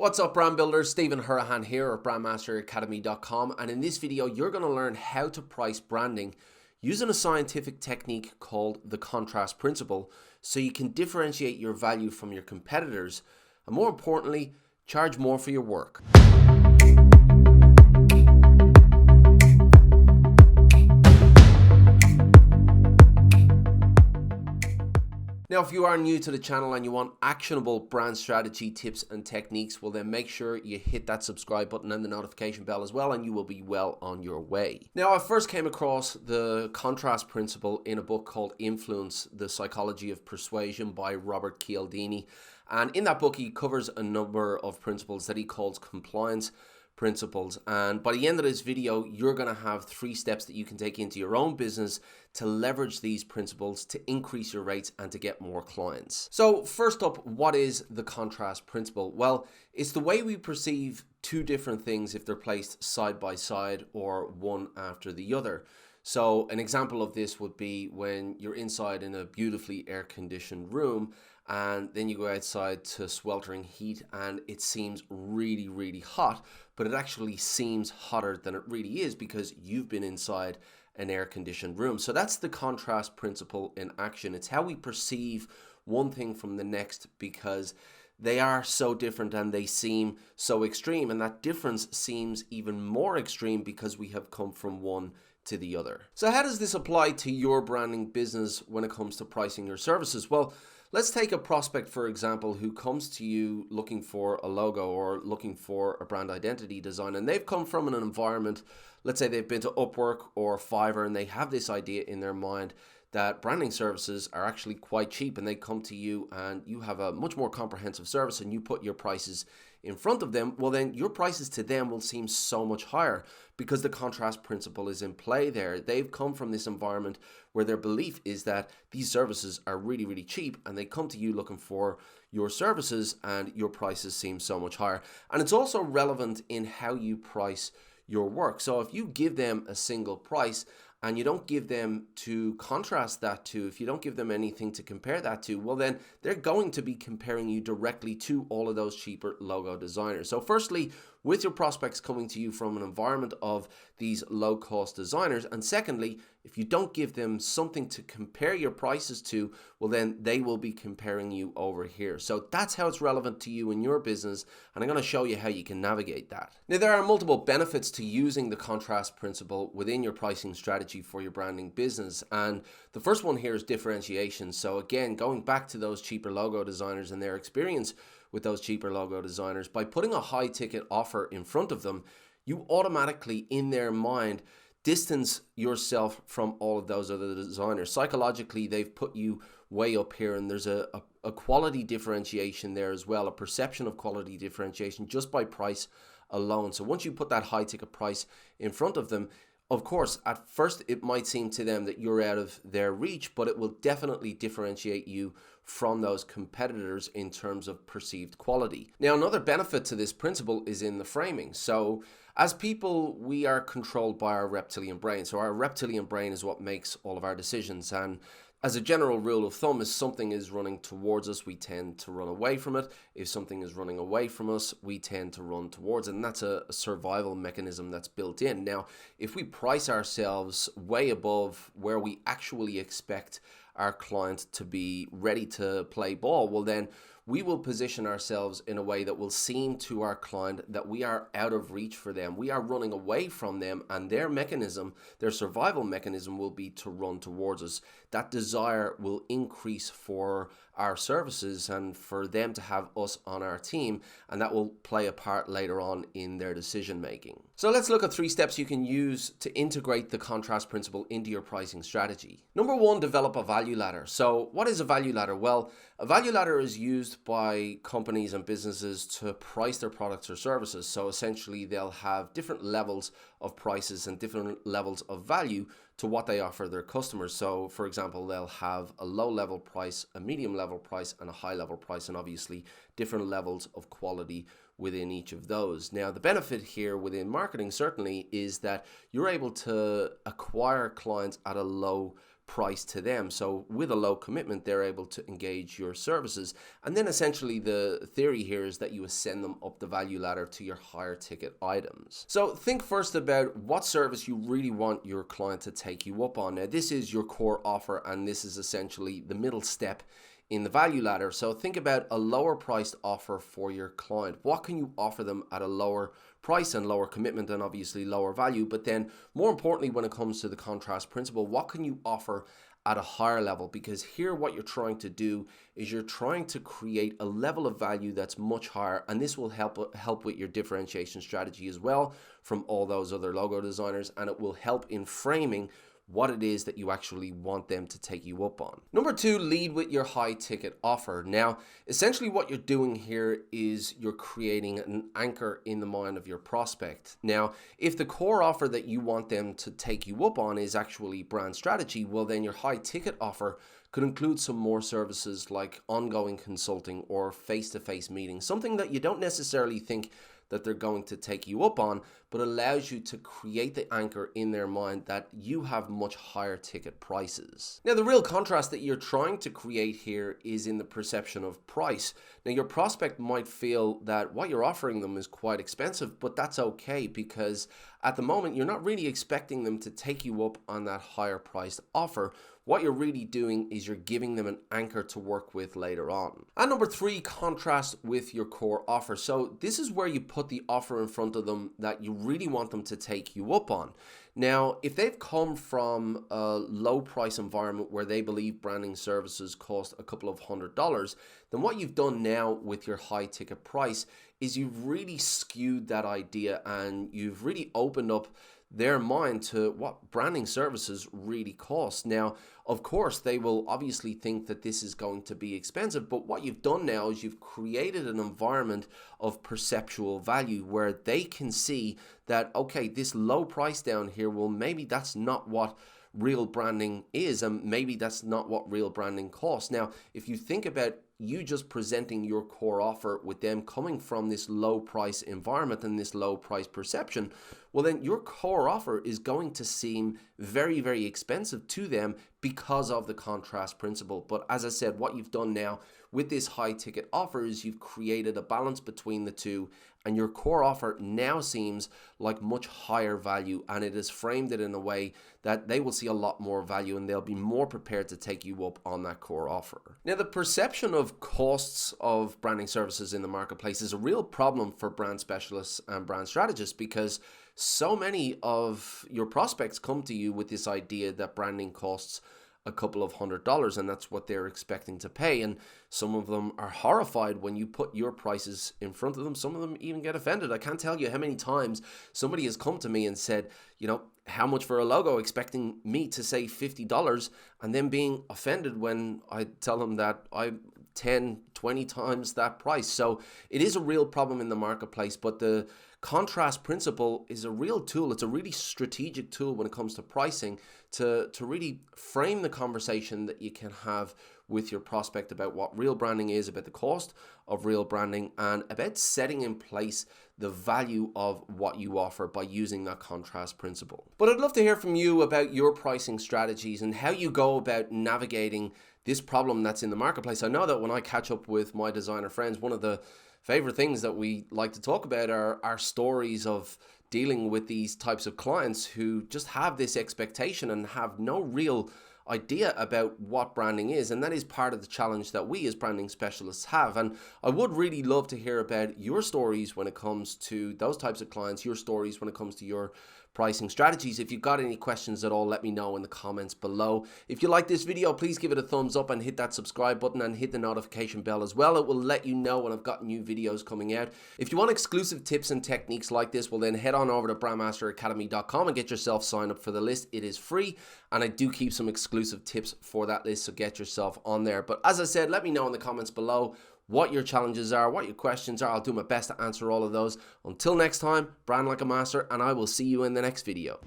What's up, brand builders? Stephen Hurahan here at BrandMasterAcademy.com, and in this video you're going to learn how to price branding using a scientific technique called the contrast principle so you can differentiate your value from your competitors and, more importantly, charge more for your work. Now, if you are new to the channel and you want actionable brand strategy tips and techniques, well then make sure you hit that subscribe button and the notification bell as well, and you will be well on your way. Now, I first came across the contrast principle in a book called Influence, The Psychology of Persuasion by Robert Cialdini. And in that book, he covers a number of principles that he calls compliance principles, and by the end of this video you're going to have 3 steps that you can take into your own business to leverage these principles to increase your rates and to get more clients. So first up, what is the contrast principle? Well, it's the way we perceive 2 different things if they're placed side by side or one after the other. So an example of this would be when you're inside in a beautifully air-conditioned room and then you go outside to sweltering heat and it seems really hot, but it actually seems hotter than it really is because you've been inside an air-conditioned room. So that's the contrast principle in action. It's how we perceive one thing from the next because they are so different and they seem so extreme, and that difference seems even more extreme because we have come from one to the other. So how does this apply to your branding business when it comes to pricing your services? Well, let's take a prospect, for example, who comes to you looking for a logo or looking for a brand identity design, and they've come from an environment, let's say they've been to Upwork or Fiverr, and they have this idea in their mind that branding services are actually quite cheap, and they come to you and you have a much more comprehensive service and you put your prices in front of them. Well, then your prices to them will seem so much higher because the contrast principle is in play there. They've come from this environment where their belief is that these services are really cheap, and they come to you looking for your services and your prices seem so much higher. And it's also relevant in how you price your work. So if you give them a single price and you don't give them to contrast that to, if you don't give them anything to compare that to, well then they're going to be comparing you directly to all of those cheaper logo designers. So firstly, with your prospects coming to you from an environment of these low-cost designers, and secondly, if you don't give them something to compare your prices to, well then they will be comparing you over here. So that's how it's relevant to you in your business, and I'm going to show you how you can navigate that. Now, there are multiple benefits to using the contrast principle within your pricing strategy for your branding business, and the first one here is differentiation. So again, going back to those cheaper logo designers and their experience with those cheaper logo designers, by putting a high ticket offer in front of them, you automatically in their mind distance yourself from all of those other designers. Psychologically, they've put you way up here, and there's a quality differentiation there as well, a perception of quality differentiation just by price alone. So once you put that high ticket price in front of them, of course, at first it might seem to them that you're out of their reach, but it will definitely differentiate you from those competitors in terms of perceived quality. Now, another benefit to this principle is in the framing. So as people, we are controlled by our reptilian brain. So our reptilian brain is what makes all of our decisions. And as a general rule of thumb, if something is running towards us, we tend to run away from it. If something is running away from us, we tend to run towards it. And that's a survival mechanism that's built in. Now, if we price ourselves way above where we actually expect our client to be ready to play ball, well then we will position ourselves in a way that will seem to our client that we are out of reach for them. We are running away from them, and their mechanism, their survival mechanism, will be to run towards us. That desire will increase for our services and for them to have us on our team, and that will play a part later on in their decision making. So let's look at 3 steps you can use to integrate the contrast principle into your pricing strategy. Number 1, develop a value ladder. So what is a value ladder? Well, a value ladder is used by companies and businesses to price their products or services. So essentially they'll have different levels of prices and different levels of value to what they offer their customers. So for example, they'll have a low level price, a medium level price, and a high level price, and obviously different levels of quality within each of those. Now, the benefit here within marketing certainly is that you're able to acquire clients at a low price to them. So with a low commitment, they're able to engage your services. And then essentially the theory here is that you ascend them up the value ladder to your higher ticket items. So think first about what service you really want your client to take you up on. Now, this is your core offer, and this is essentially the middle step in the value ladder. So think about a lower priced offer for your client. What can you offer them at a lower price and lower commitment and obviously lower value? But then more importantly, when it comes to the contrast principle, what can you offer at a higher level? Because here what you're trying to do is you're trying to create a level of value that's much higher, and this will help with your differentiation strategy as well from all those other logo designers, and it will help in framing what it is that you actually want them to take you up on. Number 2, lead with your high ticket offer. Now, essentially what you're doing here is you're creating an anchor in the mind of your prospect. Now, if the core offer that you want them to take you up on is actually brand strategy, well then your high ticket offer could include some more services like ongoing consulting or face-to-face meetings, something that you don't necessarily think that they're going to take you up on, but allows you to create the anchor in their mind that you have much higher ticket prices. Now, the real contrast that you're trying to create here is in the perception of price. Now, your prospect might feel that what you're offering them is quite expensive, but that's okay, because at the moment, you're not really expecting them to take you up on that higher priced offer. What you're really doing is you're giving them an anchor to work with later on. And number 3, contrast with your core offer. So this is where you put the offer in front of them that you really want them to take you up on. Now, if they've come from a low price environment where they believe branding services cost a couple of $100s, then what you've done now with your high ticket price is you've really skewed that idea, and you've really opened up their mind to what branding services really cost. Now, of course, they will obviously think that this is going to be expensive, but what you've done now is you've created an environment of perceptual value where they can see that, okay, this low price down here, well, maybe that's not what real branding is, and maybe that's not what real branding costs. Now, if you think about you just presenting your core offer with them coming from this low price environment and this low price perception, well then your core offer is going to seem very, very expensive to them because of the contrast principle. But as I said, what you've done now with this high ticket offer is you've created a balance between the two, and your core offer now seems like much higher value, and it has framed it in a way that they will see a lot more value and they'll be more prepared to take you up on that core offer. Now, the perception of costs of branding services in the marketplace is a real problem for brand specialists and brand strategists, because so many of your prospects come to you with this idea that branding costs a couple of $100s, and that's what they're expecting to pay. And some of them are horrified when you put your prices in front of them. Some of them even get offended. I can't tell you how many times somebody has come to me and said, you know, how much for a logo, expecting me to say $50, and then being offended when I tell them that I 10, 20 times that price. So it is a real problem in the marketplace, but the contrast principle is a real tool. It's a really strategic tool when it comes to pricing to really frame the conversation that you can have with your prospect about what real branding is, about the cost of real branding, and about setting in place the value of what you offer by using that contrast principle. But I'd love to hear from you about your pricing strategies and how you go about navigating this problem that's in the marketplace. I know that when I catch up with my designer friends, one of the favorite things that we like to talk about are our stories of dealing with these types of clients who just have this expectation and have no real idea about what branding is, and that is part of the challenge that we as branding specialists have. And I would really love to hear about your stories when it comes to those types of clients, your stories when it comes to your pricing strategies. If you've got any questions at all, let me know in the comments below. If you like this video, please give it a thumbs up and hit that subscribe button and hit the notification bell as well. It will let you know when I've got new videos coming out. If you want exclusive tips and techniques like this, well then head on over to BrandMasterAcademy.com and get yourself signed up for the list. It is free, and I do keep some exclusive tips for that list, so get yourself on there. But as I said, let me know in the comments below what your challenges are, what your questions are. I'll do my best to answer all of those. Until next time, brand like a master, and I will see you in the next video.